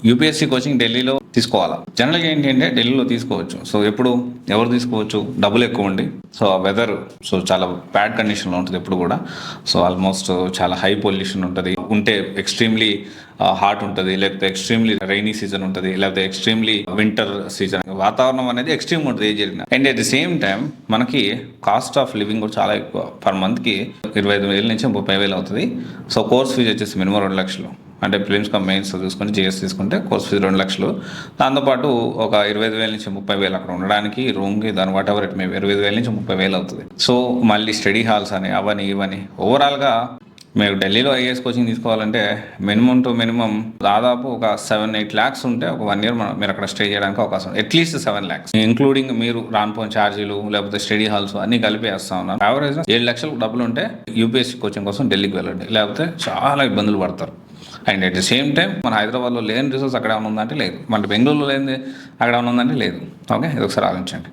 UPSC coaching ఢిల్లీలో తీసుకోవాలా? జనరల్గా ఏంటి అంటే ఢిల్లీలో తీసుకోవచ్చు. సో ఎప్పుడు ఎవరు తీసుకోవచ్చు? డబ్బులు ఎక్కువ ఉండి, సో ఆ వెదర్ సో చాలా బ్యాడ్ కండిషన్లో ఉంటుంది ఎప్పుడు కూడా. సో ఆల్మోస్ట్ చాలా హై పొల్యూషన్ ఉంటుంది, ఉంటే ఎక్స్ట్రీమ్లీ హాట్ ఉంటుంది, లేకపోతే ఎక్స్ట్రీమ్లీ రైనీ సీజన్ ఉంటుంది, లేకపోతే ఎక్స్ట్రీమ్లీ వింటర్ సీజన్. వాతావరణం అనేది ఎక్స్ట్రీమ్ ఉంటుంది ఏ జరిగిన. And at the same time మనకి కాస్ట్ ఆఫ్ లివింగ్ కూడా చాలా ఎక్కువ. పర్ మంత్కి 25,000 నుంచి 30,000 అవుతుంది. సో కోర్స్ ఫీజు వచ్చేసి మినిమం 2 లక్షలు. అంటే ప్రిలిమ్స్ కమ్ మెయిన్స్ చూసుకుంటే జిఎస్ తీసుకుంటే కోర్స్ ఫీజు 2 లక్షలు. దాంతోపాటు ఒక 25,000 నుంచి 30,000 అక్కడ ఉండడానికి, రూమ్కి, దాని వాట్ ఎవర్ ఇట్ మే 25,000 నుంచి 30,000 అవుతుంది. సో మళ్ళీ స్టడీ హాల్స్ అని అవని ఇవని ఓవరాల్గా మీరు ఢిల్లీలో ఐఏఎస్ కోచింగ్ తీసుకోవాలంటే మినిమం టు మినిమం దాదాపు ఒక 7-8 lakhs ఉంటే ఒక 1 year మీరు అక్కడ స్టే చేయడానికి అవకాశం. అట్లీస్ట్ 7 lakhs ఇంక్లూడింగ్ మీరు రాన్పోన్ ఛార్జీలు, లేకపోతే స్టడీ హాల్స్ అన్ని కలిపి వేస్తా ఉన్నారు. యావరేజ్ 7 లక్షలు డబ్బులు ఉంటే యూపీఎస్సీ కోచింగ్ కోసం ఢిల్లీకి వెళ్ళండి, లేకపోతే చాలా ఇబ్బందులు పడతారు. And at the same time మన హైదరాబాద్లో లేని రిసోర్స్ అక్కడ ఏమైనా ఉందంటే లేదు, మన బెంగళూరులో లేని అక్కడ ఏమైనా ఉందంటే లేదు. ఓకే, ఇది ఒకసారి ఆలోచించండి.